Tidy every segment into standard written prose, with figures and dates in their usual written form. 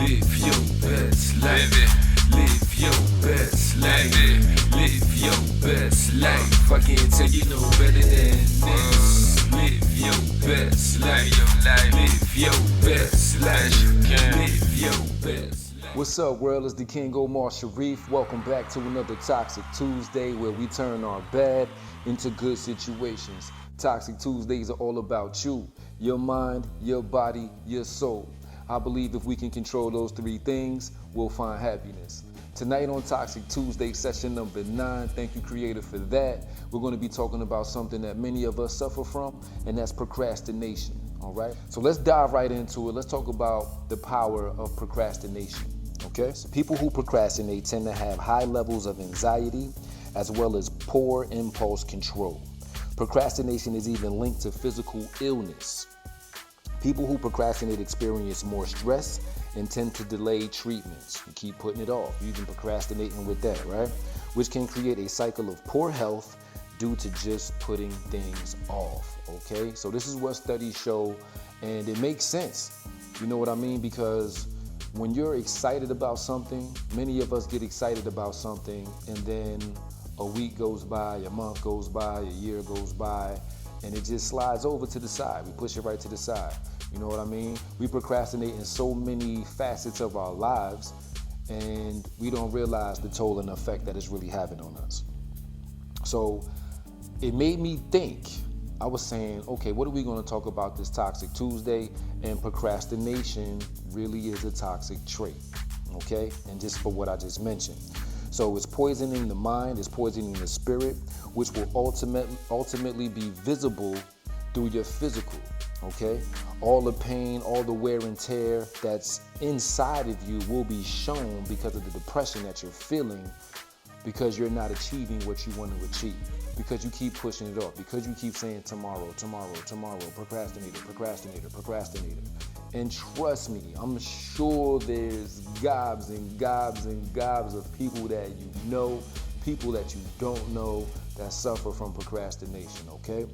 Live your best life. Live your best life. Live your best life. I can't tell you no better than this. Live your best life. Live your best life. Live your best life. What's up, world? It's the King Omar Sharif. Welcome back to another Toxic Tuesday where we turn our bad into good situations. Toxic Tuesdays are all about you, your mind, your body, your soul. I believe if we can control those three things, we'll find happiness. Tonight on Toxic Tuesday, session number 9, thank you, Creator, for that. We're going to be talking about something that many of us suffer from, and that's procrastination, all right? So let's dive right into it. Let's talk about the power of procrastination, okay? So people who procrastinate tend to have high levels of anxiety as well as poor impulse control. Procrastination is even linked to physical illness. People who procrastinate experience more stress and tend to delay treatments. You keep putting it off. You've been procrastinating with that, right? Which can create a cycle of poor health due to just putting things off, okay? So this is what studies show, and it makes sense. You know what I mean? Because when you're excited about something, many of us get excited about something, and then a week goes by, a month goes by, a year goes by, and it just slides over to the side. We push it right to the side. You know what I mean? We procrastinate in so many facets of our lives, and we don't realize the toll and effect that it's really having on us. So it made me think. I was saying, okay, what are we going to talk about this Toxic Tuesday? And procrastination really is a toxic trait, okay? And just for what I just mentioned. So it's poisoning the mind, it's poisoning the spirit, which will ultimately be visible through your physical, okay? All the pain, all the wear and tear that's inside of you will be shown because of the depression that you're feeling, because you're not achieving what you want to achieve, because you keep pushing it off, because you keep saying tomorrow, procrastinator. And trust me, I'm sure there's gobs and gobs and gobs of people that you know, people that you don't know that suffer from procrastination, okay?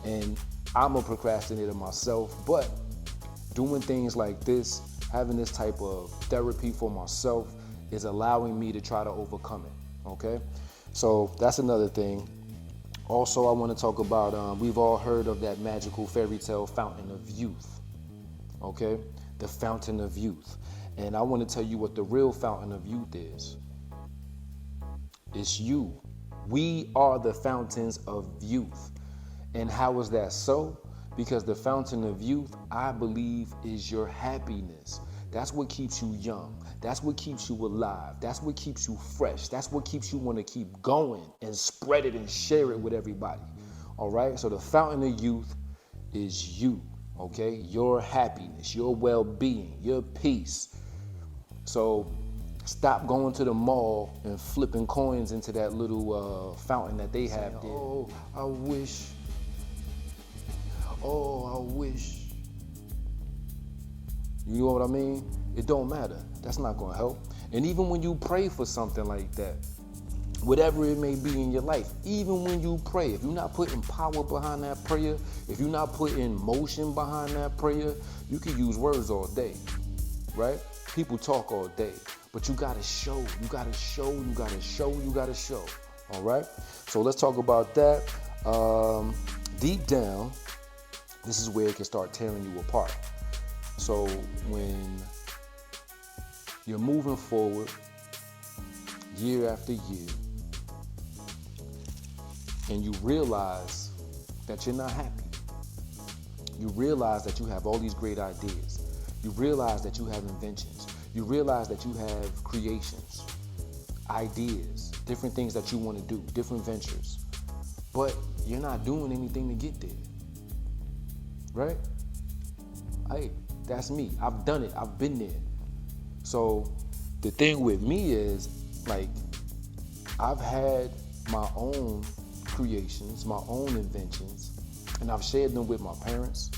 And I'm a procrastinator myself, but doing things like this, having this type of therapy for myself is allowing me to try to overcome it, okay? So that's another thing. Also, I want to talk about, we've all heard of that magical fairy tale fountain of youth, okay? The fountain of youth. And I want to tell you what the real fountain of youth is. It's you. We are the fountains of youth. And how is that so? Because the fountain of youth, I believe, is your happiness. That's what keeps you young. That's what keeps you alive. That's what keeps you fresh. That's what keeps you want to keep going and spread it and share it with everybody. All right? So the fountain of youth is you, okay? Your happiness, your well-being, your peace. So stop going to the mall and flipping coins into that little fountain that they have there. Oh, I wish. You know what I mean? It don't matter. That's not going to help. And even when you pray for something like that, whatever it may be in your life, even when you pray, if you're not putting power behind that prayer, if you're not putting motion behind that prayer, you can use words all day, right? People talk all day, but you got to show, all right? So let's talk about that. Deep down, this is where it can start tearing you apart. So when you're moving forward year after year and you realize that you're not happy, you realize that you have all these great ideas, you realize that you have inventions, you realize that you have creations, ideas, different things that you want to do, different ventures, but you're not doing anything to get there. Right? Hey, that's me. I've done it. I've been there. So the thing with me is, like, I've had my own creations, my own inventions, and I've shared them with my parents.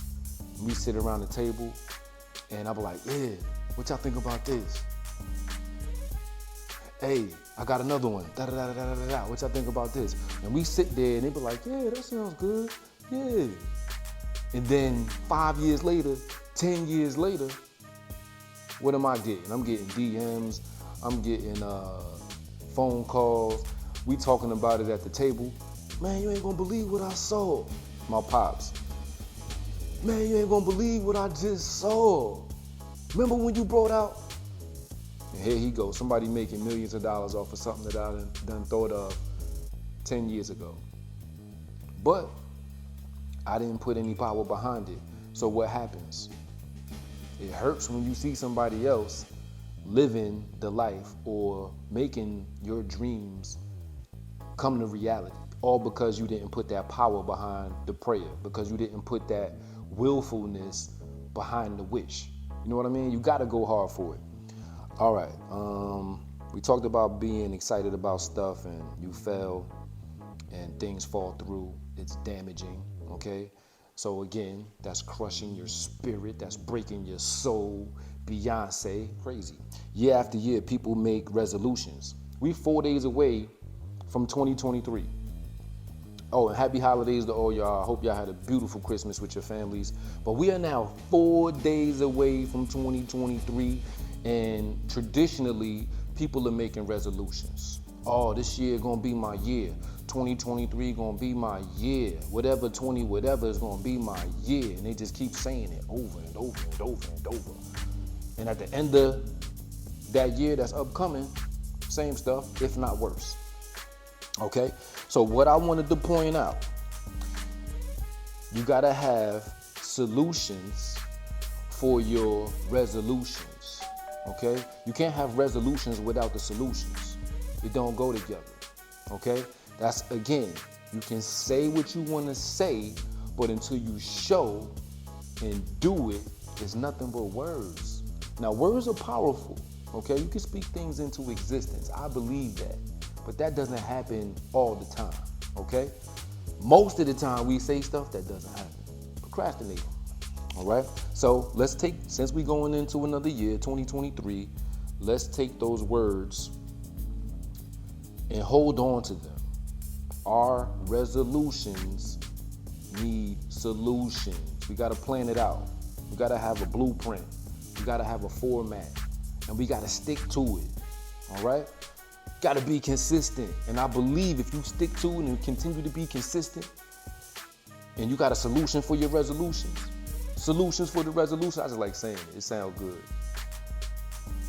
We sit around the table, and I'll be like, yeah, what y'all think about this? Hey, I got another one. Da-da-da-da-da-da. What y'all think about this? And we sit there, and they be like, yeah, that sounds good. Yeah. And then 5 years later, 10 years later, What am I getting? I'm getting DMs. I'm getting phone calls. We talking about it at the table. Man, you ain't gonna believe what I saw. My pops. Man, you ain't gonna believe what I just saw. Remember when you brought out? And here he goes, somebody making millions of dollars off of something that I done thought of 10 years ago. But I didn't put any power behind it. So what happens? It hurts when you see somebody else living the life or making your dreams come to reality, all because you didn't put that power behind the prayer, because you didn't put that willfulness behind the wish. You know what I mean? You gotta go hard for it. All right, we talked about being excited about stuff and you fail and things fall through. It's damaging, okay? So again, that's crushing your spirit, that's breaking your soul. Beyonce, crazy. Year after year, people make resolutions. We 4 days away from 2023. Oh, and happy holidays to all y'all. I hope y'all had a beautiful Christmas with your families. But we are now 4 days away from 2023, and traditionally, people are making resolutions. Oh, this year gonna be my year. 2023 gonna be my year. Whatever is gonna be my year. And they just keep saying it over and over and over and over. And at the end of that year that's upcoming, same stuff, if not worse. Okay? So what I wanted to point out, you gotta have solutions for your resolutions. Okay? You can't have resolutions without the solutions. It don't go together. Okay? That's, again, you can say what you want to say, but until you show and do it, it's nothing but words. Now, words are powerful, okay? You can speak things into existence. I believe that. But that doesn't happen all the time, okay? Most of the time, we say stuff that doesn't happen. Procrastinating, all right? So let's take, since we're going into another year, 2023, let's take those words and hold on to them. Our resolutions need solutions. We gotta plan it out. We gotta have a blueprint. We gotta have a format. And we gotta stick to it, all right? Gotta be consistent. And I believe if you stick to it and continue to be consistent, and you got a solution for your resolutions, solutions for the resolution, I just like saying it. It sounds good.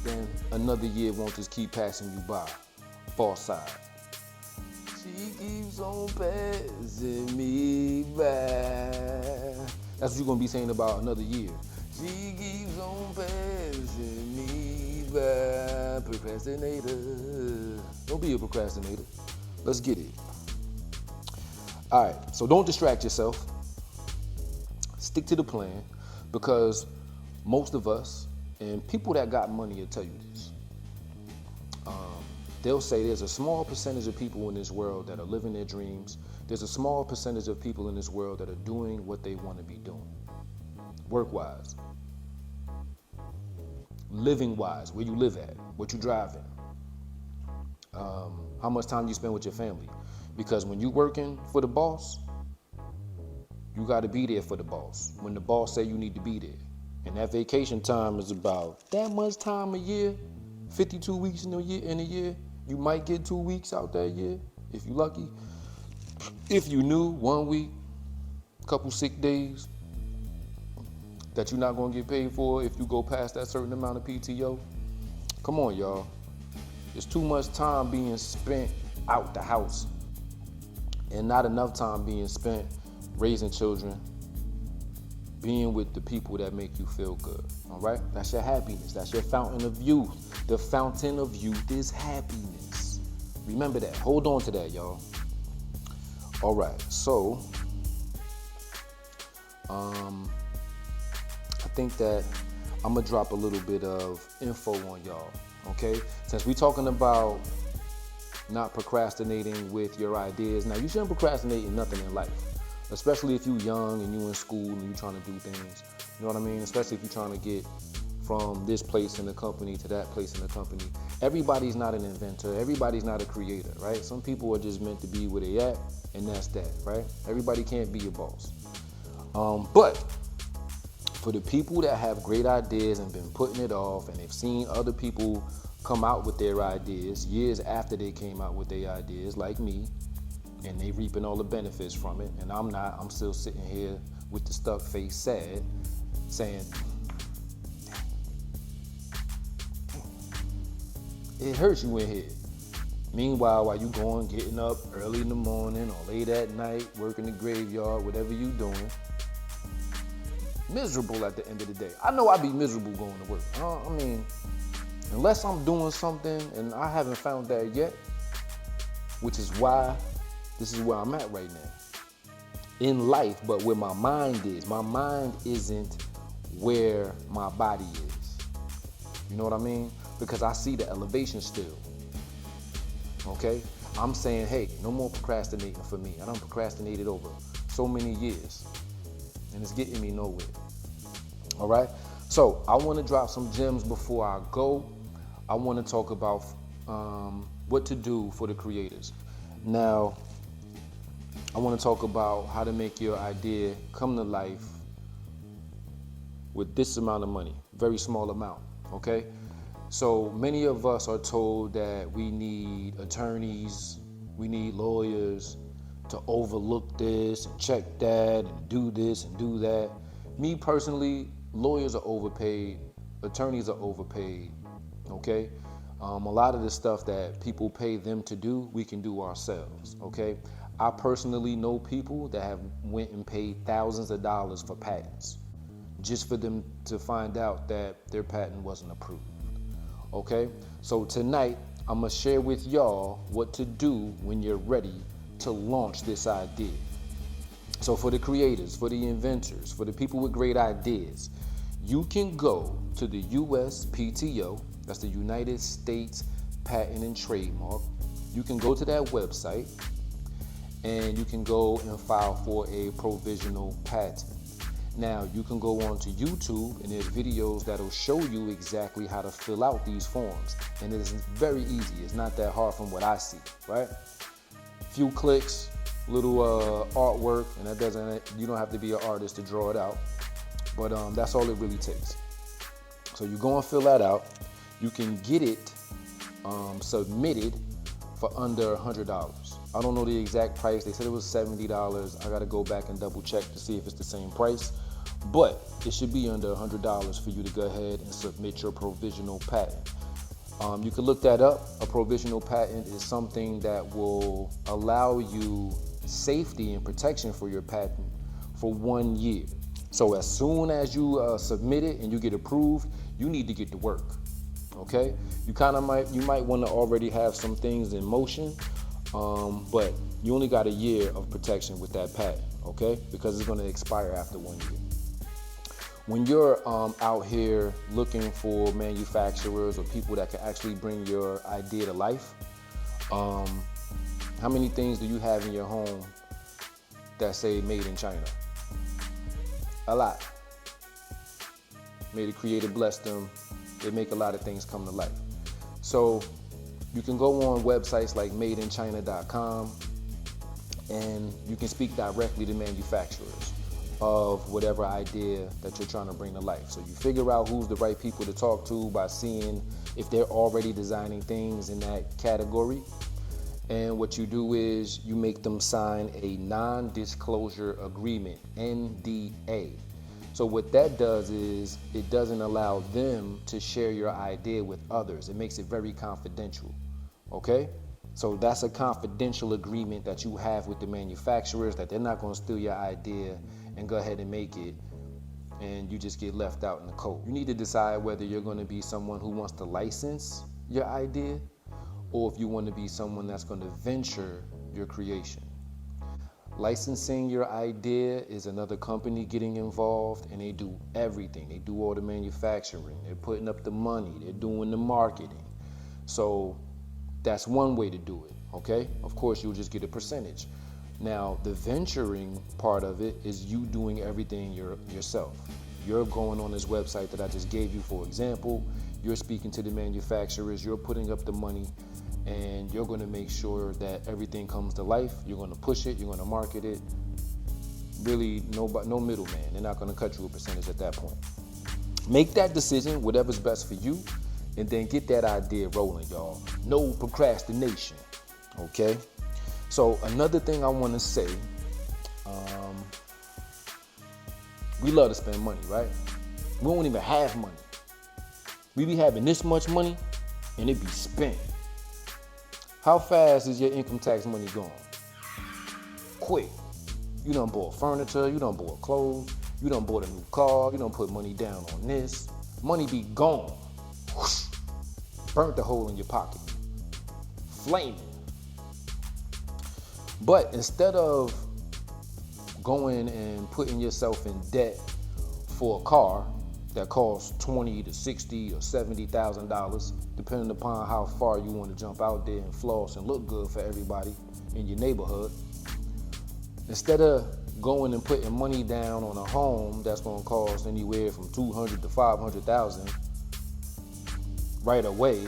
Then another year won't just keep passing you by. Far side. She keeps on passing me by. That's what you're gonna be saying about another year. She keeps on passing me by. Procrastinator. Don't be a procrastinator. Let's get it. All right, so don't distract yourself. Stick to the plan, because most of us, and people that got money will tell you this, they'll say there's a small percentage of people in this world that are living their dreams. There's a small percentage of people in this world that are doing what they want to be doing. Work-wise. Living-wise, where you live at, what you drive in. How much time you spend with your family. Because when you're working for the boss, you got to be there for the boss. When the boss say you need to be there. And that vacation time is about that much time a year, 52 weeks in a year. You might get 2 weeks out that year, if you're lucky. If you knew, 1 week, couple sick days that you're not gonna get paid for if you go past that certain amount of PTO. Come on, y'all. There's too much time being spent out the house and not enough time being spent raising children, being with the people that make you feel good, all right? That's your happiness. That's your fountain of youth. The fountain of youth is happiness. Remember that. Hold on to that, y'all. All right, so I think that I'm gonna drop a little bit of info on y'all, okay? Since we're talking about not procrastinating with your ideas. Now, you shouldn't procrastinate in nothing in life, especially if you're young and you're in school and you're trying to do things. You know what I mean? Especially if you're trying to get from this place in the company to that place in the company. Everybody's not an inventor. Everybody's not a creator, right? Some people are just meant to be where they at, and that's that, right? Everybody can't be a boss. But For the people that have great ideas and been putting it off, and they've seen other people come out with their ideas years after they came out with their ideas, like me, and they reaping all the benefits from it, and I'm not. I'm still sitting here with the stuck face, sad, saying, it hurts you in here. Meanwhile, while you going, getting up early in the morning or late at night, working the graveyard, whatever you doing, miserable at the end of the day. I know I'd be miserable going to work. I mean, unless I'm doing something, and I haven't found that yet, which is why this is where I'm at right now in life, but where my mind is. My mind isn't where my body is. You know what I mean? Because I see the elevation still. Okay? I'm saying, hey, no more procrastinating for me. I done procrastinated over so many years, and it's getting me nowhere. All right? So I want to drop some gems before I go. I want to talk about what to do for the creators. Now, I want to talk about how to make your idea come to life with this amount of money, very small amount, okay? So many of us are told that we need attorneys, we need lawyers to overlook this and check that and do this and do that. Me personally, lawyers are overpaid, attorneys are overpaid, okay? A lot of the stuff that people pay them to do, we can do ourselves, okay? I personally know people that have went and paid thousands of dollars for patents just for them to find out that their patent wasn't approved, okay? So tonight, I'm gonna share with y'all what to do when you're ready to launch this idea. So for the creators, for the inventors, for the people with great ideas, you can go to the USPTO, that's the United States Patent and Trademark. You can go to that website and you can go and file for a provisional patent. Now, you can go onto YouTube and there's videos that'll show you exactly how to fill out these forms. And it's very easy. It's not that hard from what I see, right? Few clicks, little artwork, and you don't have to be an artist to draw it out. But that's all it really takes. So you go and fill that out. You can get it submitted for under $100. I don't know the exact price. They said it was $70. I got to go back and double check to see if it's the same price. But it should be under $100 for you to go ahead and submit your provisional patent. You can look that up. A provisional patent is something that will allow you safety and protection for your patent for 1 year. So as soon as you submit it and you get approved, you need to get to work. Okay? You might want to already have some things in motion, but you only got a year of protection with that patent, okay? Because it's going to expire after 1 year. When you're out here looking for manufacturers or people that can actually bring your idea to life, how many things do you have in your home that say made in China? A lot. May the Creator bless them. They make a lot of things come to life. So you can go on websites like madeinchina.com and you can speak directly to manufacturers of whatever idea that you're trying to bring to life. So you figure out who's the right people to talk to by seeing if they're already designing things in that category. And what you do is you make them sign a non-disclosure agreement, NDA. So what that does is it doesn't allow them to share your idea with others. It makes it very confidential, okay? So that's a confidential agreement that you have with the manufacturers, that they're not gonna steal your idea and go ahead and make it and you just get left out in the cold. You need to decide whether you're gonna be someone who wants to license your idea or if you want to be someone that's going to venture your creation. Licensing your idea is another company getting involved, and they do everything. They do all the manufacturing. They're putting up the money. They're doing the marketing. So that's one way to do it, okay? Of course, you'll just get a percentage. Now, the venturing part of it is you doing everything yourself. You're going on this website that I just gave you, for example. You're speaking to the manufacturers. You're putting up the money. And you're going to make sure that everything comes to life. You're going to push it. You're going to market it. really nobody, no middleman. They're not going to cut you a percentage at that point. Make that decision, whatever's best for you, and then get that idea rolling, y'all. No procrastination, okay? So another thing I want to say, we love to spend money, right? We don't even have money. We be having this much money, and it be spent. How fast is your income tax money going? Quick. You done bought furniture, you done bought clothes, you done bought a new car, you done put money down on this. Money be gone. Whoosh. Burnt the hole in your pocket. Flaming. But instead of going and putting yourself in debt for a car that costs $20 to $60 or $70,000, depending upon how far you want to jump out there and floss and look good for everybody in your neighborhood, instead of going and putting money down on a home that's going to cost anywhere from $200,000 to $500,000 right away,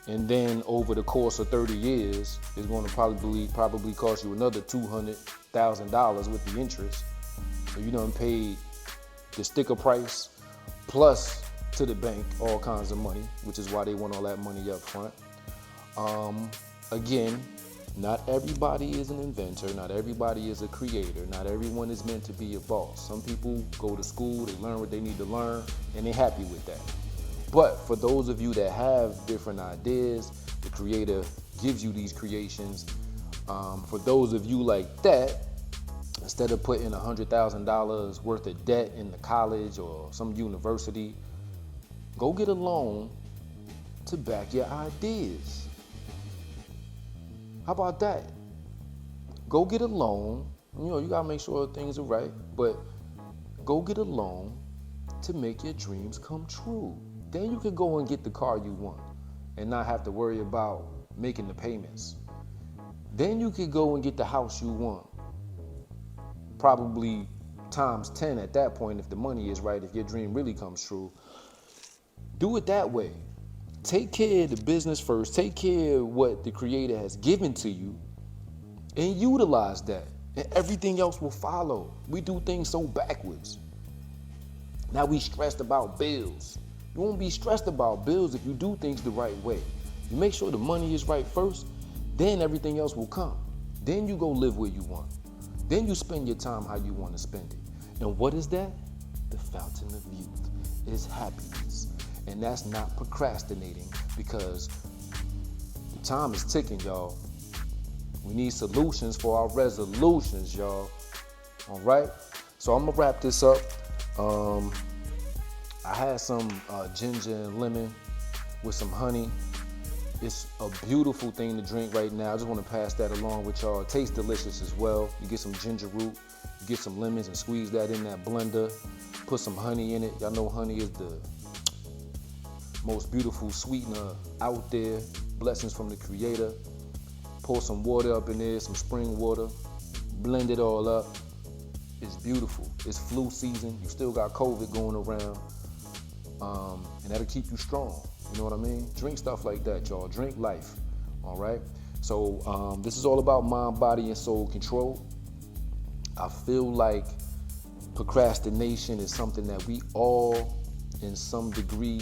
and then over the course of 30 years, it's going to probably cost you another $200,000 with the interest. So you done paid the sticker price plus to the bank all kinds of money, which is why they want all that money up front. Again, not everybody is an inventor, not everybody is a creator, not everyone is meant to be a boss. Some people go to school, they learn what they need to learn, and they're happy with that. But for those of you that have different ideas, the creator gives you these creations. For those of you like that, instead of putting $100,000 worth of debt in the college or some university, go get a loan to back your ideas. How about that? Go get a loan. You gotta make sure things are right, but go get a loan to make your dreams come true. Then you can go and get the car you want and not have to worry about making the payments. Then you could go and get the house you want. Probably times 10 at that point if the money is right, if your dream really comes true. Do it that way. Take care of the business first. Take care of what the creator has given to you and utilize that. And everything else will follow. We do things so backwards. Now we stressed about bills. You won't be stressed about bills if you do things the right way. You make sure the money is right first, then everything else will come. Then you go live where you want. Then you spend your time how you want to spend it. And what is that? The fountain of youth is happiness. And that's not procrastinating, because the time is ticking, y'all. We need solutions for our resolutions, y'all. All right? So I'm going to wrap this up. I had some ginger and lemon with some honey. It's a beautiful thing to drink right now. I just want to pass that along with y'all. It tastes delicious as well. You get some ginger root, you get some lemons and squeeze that in that blender. Put some honey in it. Y'all know honey is the most beautiful sweetener out there. Blessings from the creator. Pour some water up in there, some spring water. Blend it all up. It's beautiful. It's flu season. You still got COVID going around. And that'll keep you strong. You know what I mean? Drink stuff like that, y'all. Drink life. All right? So this is all about mind, body, and soul control. I feel like procrastination is something that we all, in some degree,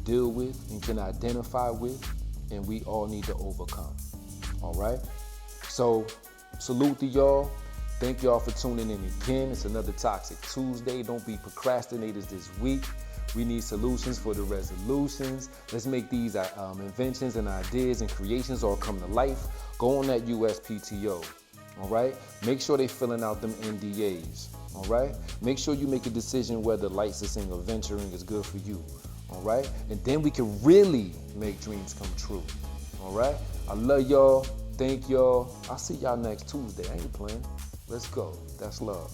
deal with and can identify with, and we all need to overcome. All right? So salute to y'all. Thank y'all for tuning in again. It's another Toxic Tuesday. Don't be procrastinators this week. We need solutions for the resolutions. Let's make these inventions and ideas and creations all come to life. Go on that USPTO, all right? Make sure they're filling out them NDAs, all right? Make sure you make a decision whether licensing or venturing is good for you, all right? And then we can really make dreams come true, all right? I love y'all. Thank y'all. I'll see y'all next Tuesday. I ain't playing. Let's go. That's love.